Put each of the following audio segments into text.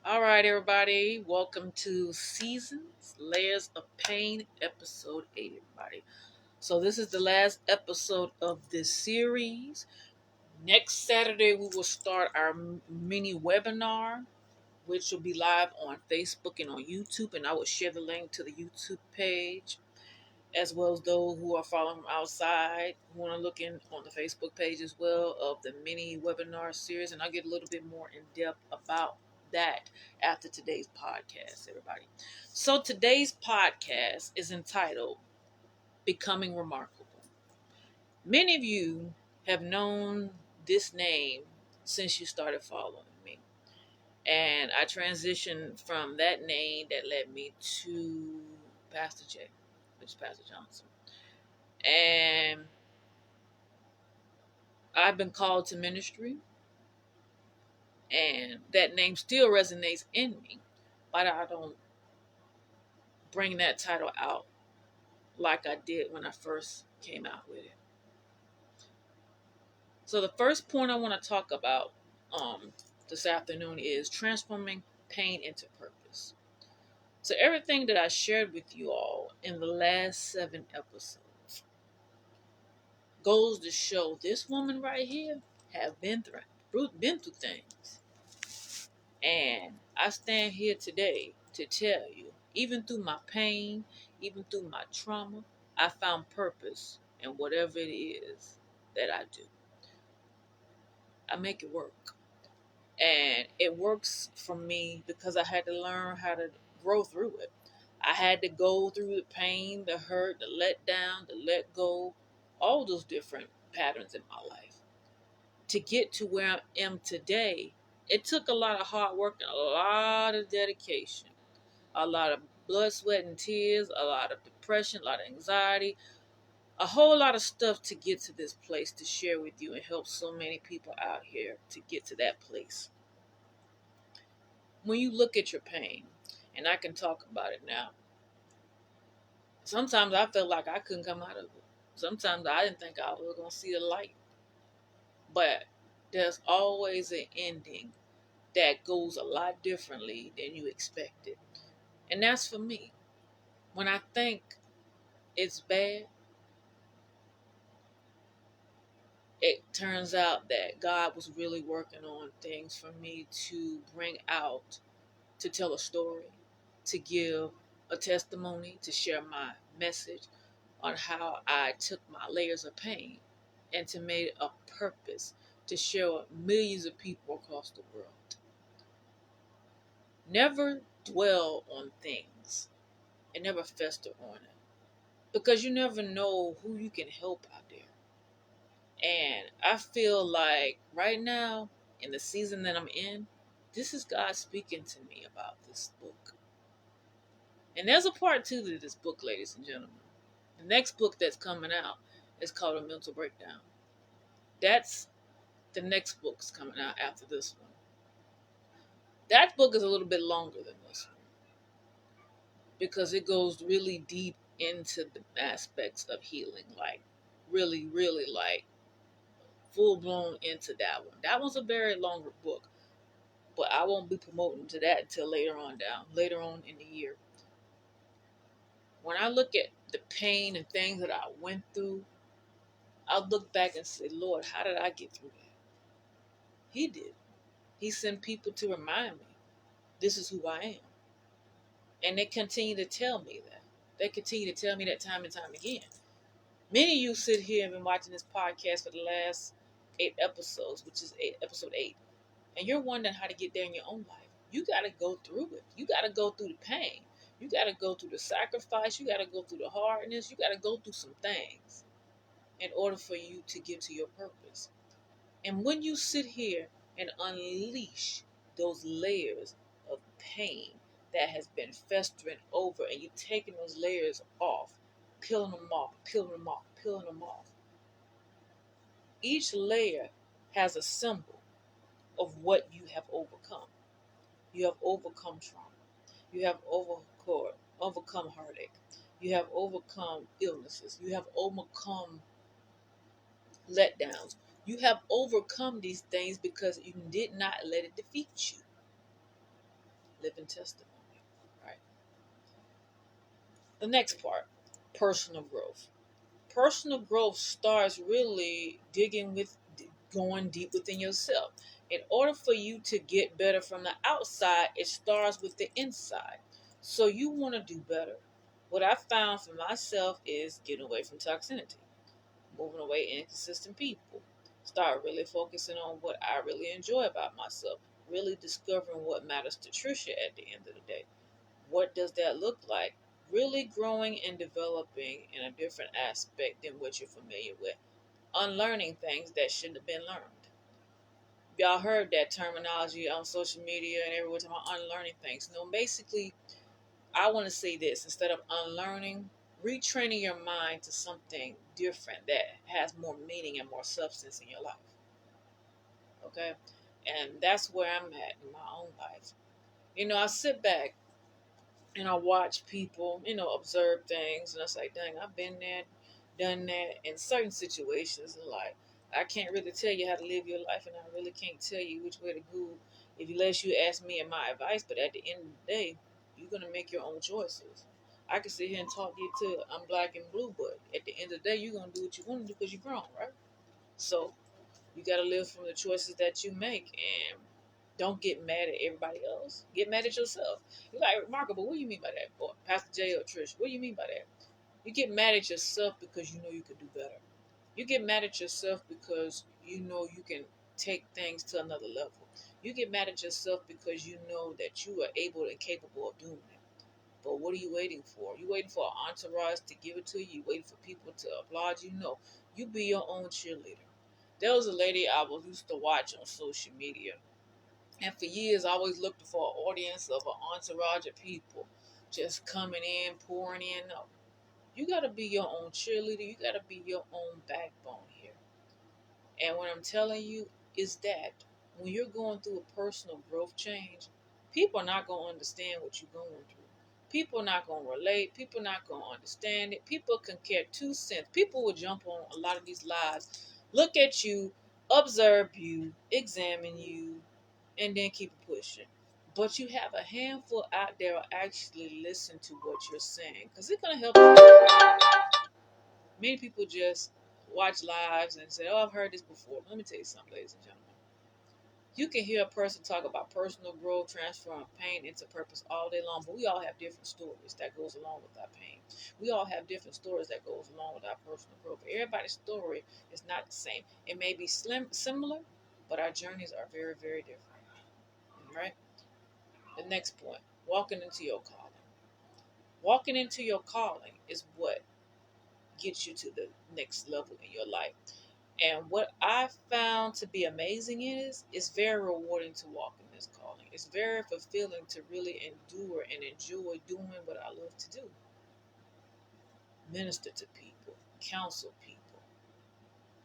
All right, everybody. Welcome to Seasons Layers of Pain, episode 8, everybody. So, this is the last episode of this series. Next Saturday, we will start our mini webinar, which will be live on Facebook and on YouTube. And I will share the link to the YouTube page, as well as those who are following from outside who want to look in on the Facebook page as well of the mini webinar series. And I'll get a little bit more in depth about that after today's podcast, everybody. So today's podcast is entitled Becoming Remarkable. Many of you have known this name since you started following me. And I transitioned from that name that led me to Pastor J, which is Pastor Johnson. And I've been called to ministry, and that name still resonates in me, but I don't bring that title out like I did when I first came out with it. So the first point I want to talk about this afternoon is transforming pain into purpose. So everything that I shared with you all in the last 7 episodes goes to show this woman right here have been through things. And I stand here today to tell you, even through my pain, even through my trauma, I found purpose in whatever it is that I do. I make it work. And it works for me because I had to learn how to grow through it. I had to go through the pain, the hurt, the let down, the let go, all those different patterns in my life to get to where I am today. It took a lot of hard work and a lot of dedication, a lot of blood, sweat, and tears, a lot of depression, a lot of anxiety, a whole lot of stuff to get to this place to share with you and help so many people out here to get to that place. When you look at your pain, and I can talk about it now, sometimes I felt like I couldn't come out of it. Sometimes I didn't think I was going to see the light. But there's always an ending that goes a lot differently than you expected. And that's for me. When I think it's bad, it turns out that God was really working on things for me to bring out, to tell a story, to give a testimony, to share my message on how I took my layers of pain and to make a purpose to share with millions of people across the world. Never dwell on things and never fester on it because you never know who you can help out there. And I feel like right now, in the season that I'm in, this is God speaking to me about this book. And there's a part two to this book, ladies and gentlemen. The next book that's coming out is called A Mental Breakdown. That's the next book's coming out after this one. That book is a little bit longer than this one because it goes really deep into the aspects of healing, like really, really like full blown into that one. That one's a very longer book, but I won't be promoting to that until later on in the year. When I look at the pain and things that I went through, I'll look back and say, Lord, how did I get through that? He did. He sent people to remind me, this is who I am. And they continue to tell me that. They continue to tell me that time and time again. Many of you sit here and been watching this podcast for the last 8 episodes, which is episode 8. And you're wondering how to get there in your own life. You got to go through it. You got to go through the pain. You got to go through the sacrifice. You got to go through the hardness. You got to go through some things in order for you to get to your purpose. And when you sit here and unleash those layers of pain that has been festering over and you taking those layers off, peeling them off, peeling them off, peeling them off, each layer has a symbol of what you have overcome. You have overcome trauma. You have overcome heartache. You have overcome illnesses. You have overcome letdowns. You have overcome these things because you did not let it defeat you. living testimony, right? The next part, personal growth. Personal growth starts really digging with going deep within yourself. In order for you to get better from the outside, it starts with the inside. So you want to do better. What I found for myself is getting away from toxicity, moving away inconsistent people. Start really focusing on what I really enjoy about myself. Really discovering what matters to Trisha at the end of the day. What does that look like? Really growing and developing in a different aspect than what you're familiar with. Unlearning things that shouldn't have been learned. Y'all heard that terminology on social media and everyone talking about unlearning things. No, basically, I want to say this instead of unlearning, retraining your mind to something different that has more meaning and more substance in your life. Okay? And that's where I'm at in my own life. I sit back and I watch people, observe things, and I say, dang, I've been there, done that in certain situations in life. I can't really tell you how to live your life, and I really can't tell you which way to go if unless you ask me and my advice. But at the end of the day, you're gonna make your own choices. I can sit here and talk you to I'm black and blue, but at the end of the day, you're gonna do what you want to do because you're grown, right? So you gotta live from the choices that you make, and don't get mad at everybody else. Get mad at yourself. You're like, remarkable. What do you mean by that? Or Pastor Jay or Trish, what do you mean by that? You get mad at yourself because you know you could do better. You get mad at yourself because you know you can take things to another level. You get mad at yourself because you know that you are able and capable of doing it. But what are you waiting for? You waiting for an entourage to give it to you? You waiting for people to applaud you? No. You be your own cheerleader. There was a lady I was used to watch on social media. And for years, I always looked for an audience of an entourage of people just coming in, pouring in. No, you got to be your own cheerleader. You got to be your own backbone here. And what I'm telling you is that when you're going through a personal growth change, people are not going to understand what you're going through. People are not going to relate. People are not going to understand it. People can care 2 cents. People will jump on a lot of these lives, look at you, observe you, examine you, and then keep it pushing. But you have a handful out there who actually listen to what you're saying because it's going to help you. Many people just watch lives and say, oh, I've heard this before. Let me tell you something, ladies and gentlemen. You can hear a person talk about personal growth, transforming pain into purpose all day long, but we all have different stories that goes along with our pain. We all have different stories that goes along with our personal growth. Everybody's story is not the same. It may be similar, but our journeys are very, very different. Right? The next point, walking into your calling. Walking into your calling is what gets you to the next level in your life. And what I found to be amazing is it's very rewarding to walk in this calling. It's very fulfilling to really endure and enjoy doing what I love to do. Minister to people, counsel people,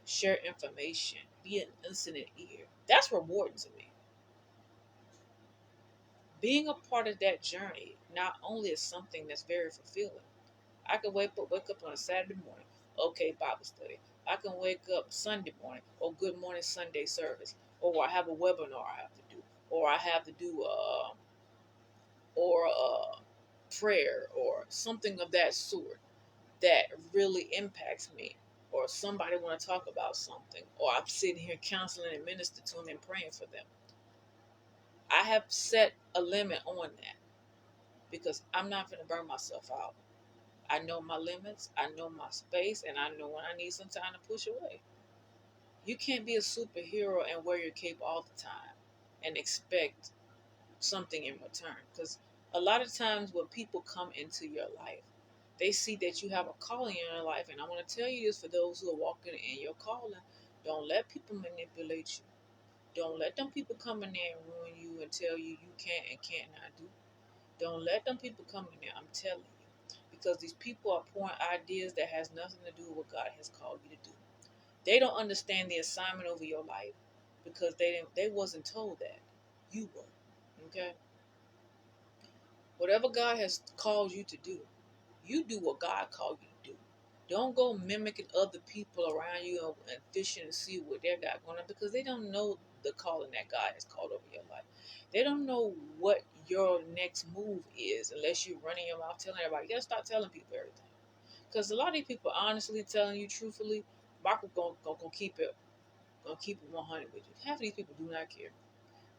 share information, be an listening ear. That's rewarding to me. Being a part of that journey not only is something that's very fulfilling. I can wake up on a Saturday morning, okay, Bible study. I can wake up Sunday morning, or good morning Sunday service, or I have a webinar I have to do, or I have to do or prayer or something of that sort that really impacts me, or somebody want to talk about something, or I'm sitting here counseling and minister to them and praying for them. I have set a limit on that because I'm not going to burn myself out. I know my limits, I know my space, and I know when I need some time to push away. You can't be a superhero and wear your cape all the time and expect something in return. Because a lot of times when people come into your life, they see that you have a calling in your life. And I want to tell you this for those who are walking in your calling. Don't let people manipulate you. Don't let them people come in there and ruin you and tell you you can't and can't not do. Don't let them people come in there. I'm telling you. Because these people are pouring ideas that has nothing to do with what God has called you to do. They don't understand the assignment over your life because they wasn't told that. You were. Okay? Whatever God has called you to do, you do what God called you to do. Don't go mimicking other people around you and fishing and see what they got going on because they don't know the calling that God has called over your life. They don't know what your next move is unless you're running your mouth telling everybody. You gotta start telling people everything. Because a lot of these people honestly telling you truthfully, Michael gonna keep it 100 with you. Half of these people do not care.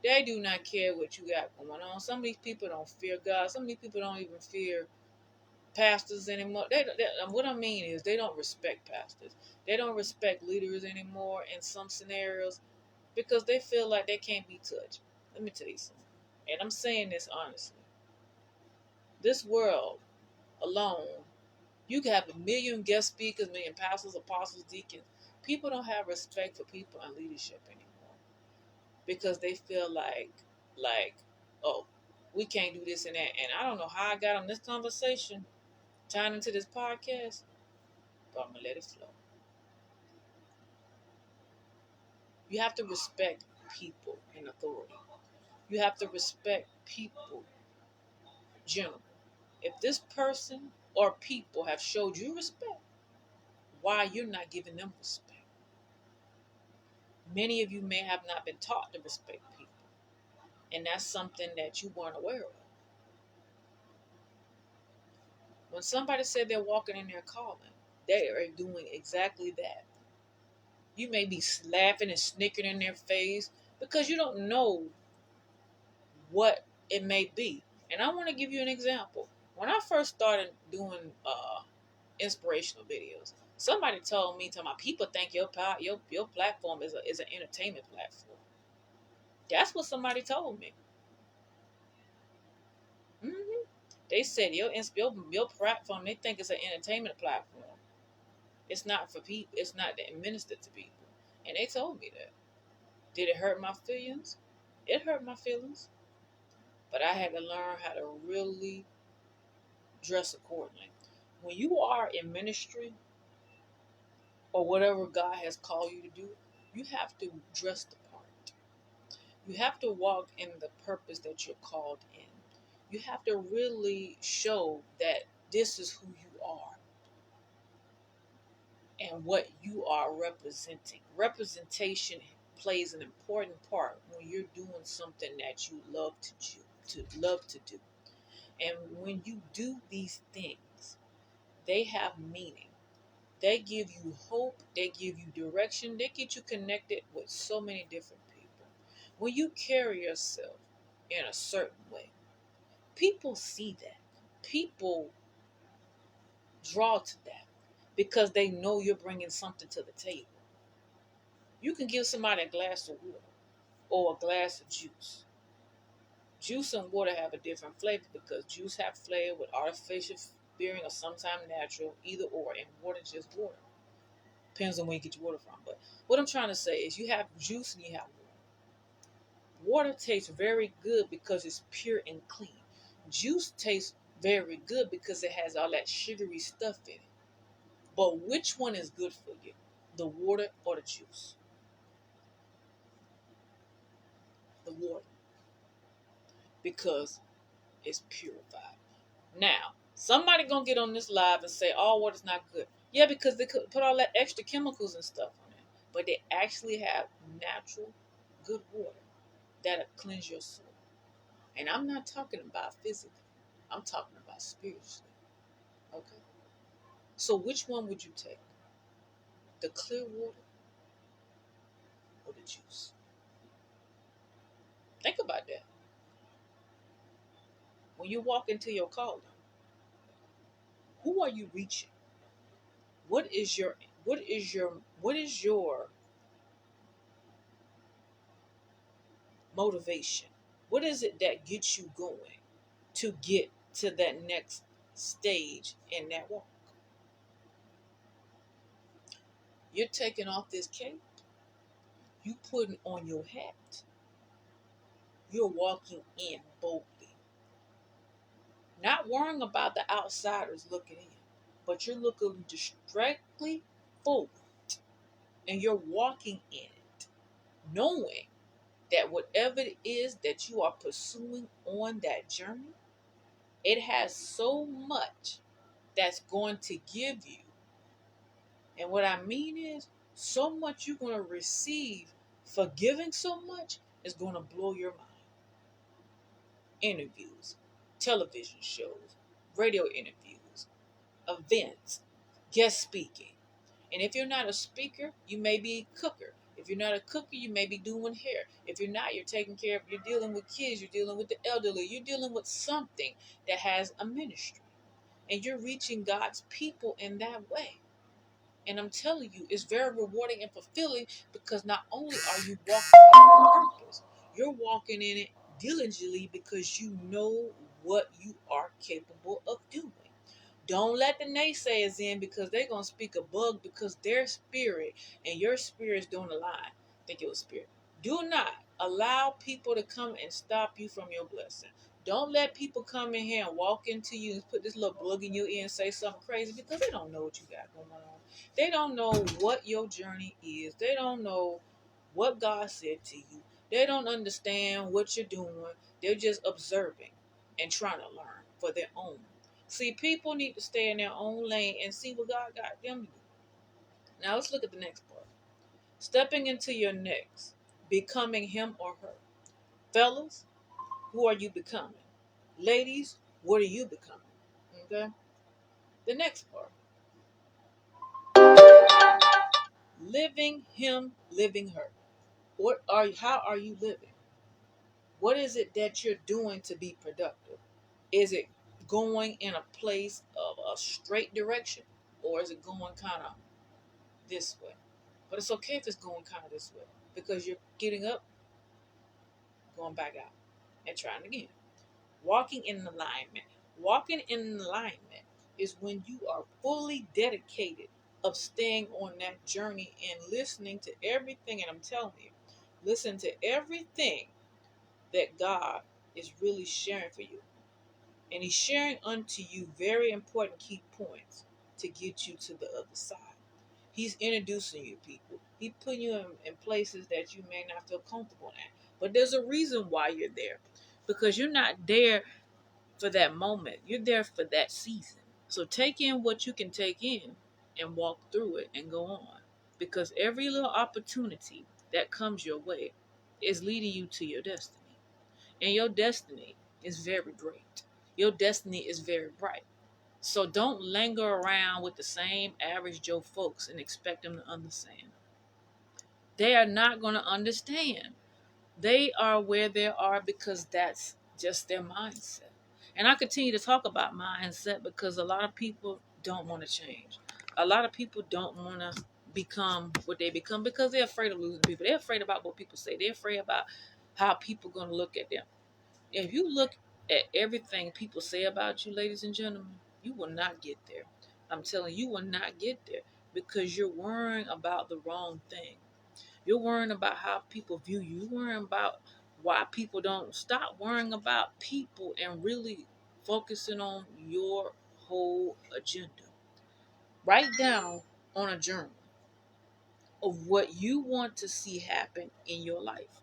They do not care what you got going on. Some of these people don't fear God. Some of these people don't even fear pastors anymore. What I mean is they don't respect pastors. They don't respect leaders anymore in some scenarios because they feel like they can't be touched. Let me tell you something. And I'm saying this honestly. This world alone, you can have a million guest speakers, a million pastors, apostles, deacons. People don't have respect for people in leadership anymore because they feel like, oh, we can't do this and that. And I don't know how I got on this conversation, tying into this podcast, but I'm gonna let it flow. You have to respect people in authority. You have to respect people generally. If this person or people have showed you respect, why you're not giving them respect? Many of you may have not been taught to respect people, and that's something that you weren't aware of. When somebody said they're walking in their calling, they are doing exactly that. You may be laughing and snickering in their face because you don't know what it may be. And I want to give you an example. When I first started doing inspirational videos, somebody told me, "To my people, think your platform is an entertainment platform." That's what somebody told me. hmm They said your platform. They think it's an entertainment platform. It's not for people. It's not to administer to people. And they told me that. Did it hurt my feelings? It hurt my feelings, but I had to learn how to really dress accordingly. When you are in ministry or whatever God has called you to do, you have to dress the part. You have to walk in the purpose that you're called in. You have to really show that this is who you are and what you are representing. Representation plays an important part when you're doing something that you love to do. And when you do these things, they have meaning. They give you hope, they give you direction, they get you connected with so many different people. When you carry yourself in a certain way, people see that. People draw to that because they know you're bringing something to the table. You can give somebody a glass of water or a glass of juice. Juice and water have a different flavor because juice have flavor with artificial bearing or sometimes natural, either or, and water just water. Depends on where you get your water from. But what I'm trying to say is you have juice and you have water. Water tastes very good because it's pure and clean. Juice tastes very good because it has all that sugary stuff in it. But which one is good for you? The water or the juice? The water. Because it's purified. Now, somebody gonna get on this live and say, "Oh, water's not good." Yeah, because they could put all that extra chemicals and stuff on it. But they actually have natural, good water that'll cleanse your soul. And I'm not talking about physically. I'm talking about spiritually. Okay. So which one would you take? The clear water or the juice? Think about that. When you walk into your calling, who are you reaching? What is your what is your motivation? What is it that gets you going to get to that next stage in that walk? You're taking off this cape, you putting on your hat, you're walking in boldly. Not worrying about the outsiders looking in, but you're looking directly forward and you're walking in it, knowing that whatever it is that you are pursuing on that journey, it has so much that's going to give you. And what I mean is, so much you're going to receive Forgiving so much is going to blow your mind. Interviews, television shows, radio interviews, events, guest speaking. And if you're not a speaker, you may be a cooker. If you're not a cooker, you may be doing hair. If you're not, you're taking care of, you're dealing with kids, you're dealing with the elderly, you're dealing with something that has a ministry. And you're reaching God's people in that way. And I'm telling you, it's very rewarding and fulfilling because not only are you walking in your purpose, you're walking in it diligently because you know what you are capable of doing. Don't let the naysayers in because they're going to speak a bug because their spirit and your spirits don't align. Think your spirit. Do not allow people to come and stop you from your blessing. Don't let people come in here and walk into you and put this little bug in your ear and say something crazy because they don't know what you got going on. They don't know what your journey is. They don't know what God said to you. They don't understand what you're doing. They're just observing and trying to learn for their own. See, people need to stay in their own lane and see what God got them to do. Now let's look at the next part. Stepping into your next, becoming him or her. Fellas, who are you becoming? Ladies, what are you becoming? Okay? The next part. Living him, living her. How are you living? What is it that you're doing to be productive? Is it going in a place of a straight direction? Or is it going kind of this way? But it's okay if it's going kind of this way because you're getting up, going back out, and trying again. Walking in alignment. Walking in alignment is when you are fully dedicated of staying on that journey and listening to everything. And I'm telling you, listen to everything that God is really sharing for you. And He's sharing unto you very important key points to get you to the other side. He's introducing you people. He's putting you in places that you may not feel comfortable in. But there's a reason why you're there. Because you're not there for that moment. You're there for that season. So take in what you can take in and walk through it and go on. Because every little opportunity that comes your way is leading you to your destiny. And your destiny is very great. Your destiny is very bright. So don't linger around with the same average Joe folks and expect them to understand. They are not going to understand. They are where they are because that's just their mindset. And I continue to talk about mindset because a lot of people don't want to change. A lot of people don't want to become what they become because they're afraid of losing people. They're afraid about what people say. They're afraid about how people are going to look at them. If you look at everything people say about you, ladies and gentlemen, you will not get there. I'm telling you, you will not get there because you're worrying about the wrong thing. You're worrying about how people view you. You're worrying about why people don't stop worrying about people and really focusing on your whole agenda. Write down on a journal of what you want to see happen in your life.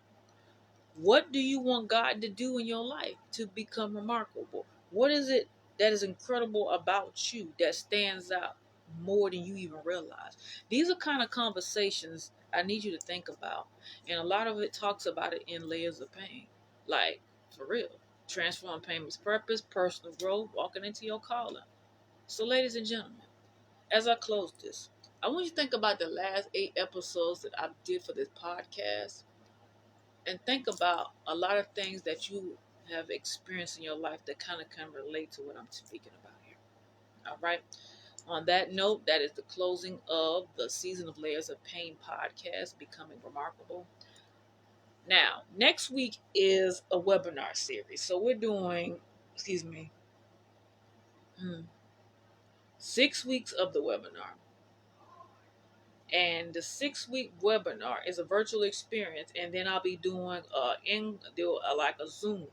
What do you want God to do in your life to become remarkable? What is it that is incredible about you that stands out more than you even realize? These are kind of conversations I need you to think about. And a lot of it talks about it in layers of pain. Like, for real. Transform pain with purpose, personal growth, walking into your calling. So, ladies and gentlemen, as I close this, I want you to think about the last 8 episodes that I did for this podcast and think about a lot of things that you have experienced in your life that kind of can relate to what I'm speaking about here. All right. On that note, that is the closing of the Season of Layers of Pain podcast, Becoming Remarkable. Now, next week is a webinar series. So we're doing, 6 weeks of the webinar. And the 6-week webinar is a virtual experience, and then I'll be doing like a Zoom.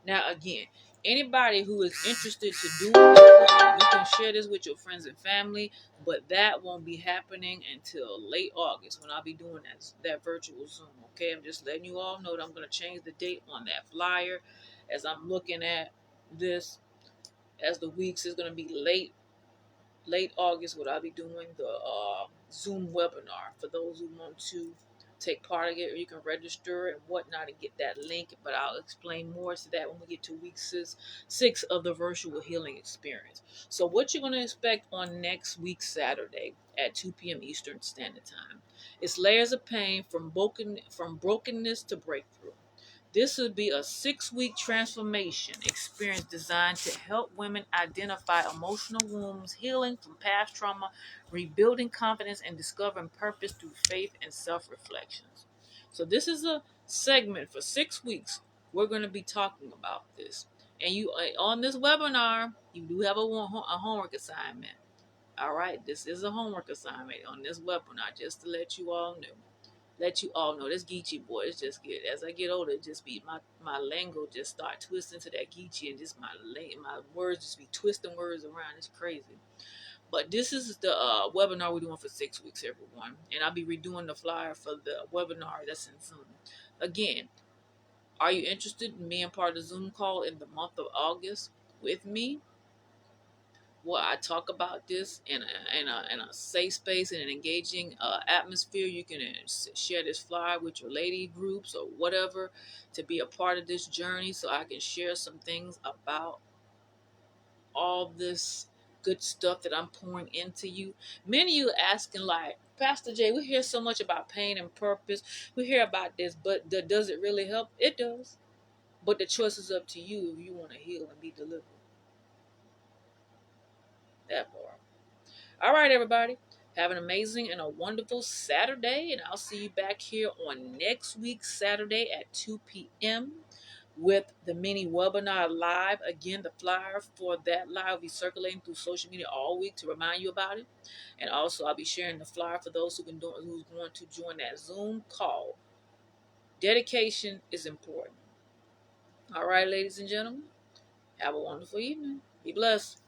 Now, again, anybody who is interested to do it, you can share this with your friends and family, but that won't be happening until late August when I'll be doing that virtual Zoom. Okay, I'm just letting you all know that I'm going to change the date on that flyer as I'm looking at this. As the weeks is going to be late August, what I'll be doing the Zoom webinar for those who want to take part of it, or you can register and whatnot and get that link. But I'll explain more to that when we get to week six of the virtual healing experience. So what you're going to expect on next week Saturday at 2 p.m. Eastern Standard Time is layers of pain from brokenness to breakthrough. This would be a 6 week transformation experience designed to help women identify emotional wounds, healing from past trauma, rebuilding confidence, and discovering purpose through faith and self reflections. So, this is a segment for 6 weeks. We're going to be talking about this. And you on this webinar, you do have a homework assignment. All right, this is a homework assignment on this webinar, just to let you all know this Geechee boy. It's just get as I get older, it just be my lingo just start twisting to that Geechee, and just my words just be twisting words around. It's crazy. But this is the webinar we're doing for 6 weeks, everyone, and I'll be redoing the flyer for the webinar that's in Zoom. Again, are you interested in being part of the Zoom call in the month of August with me? Well, I talk about this in a safe space, in an engaging atmosphere. You can share this flyer with your lady groups or whatever to be a part of this journey, so I can share some things about all this good stuff that I'm pouring into you. Many of you asking like, Pastor Jay, we hear so much about pain and purpose. We hear about this, but does it really help? It does. But the choice is up to you if you want to heal and be delivered. That part. All right, everybody. Have an amazing and a wonderful Saturday, and I'll see you back here on next week, Saturday at 2 p.m. with the mini webinar live. Again, the flyer for that live will be circulating through social media all week to remind you about it. And also, I'll be sharing the flyer for those who's going to join that Zoom call. Dedication is important. All right, ladies and gentlemen, have a wonderful evening. Be blessed.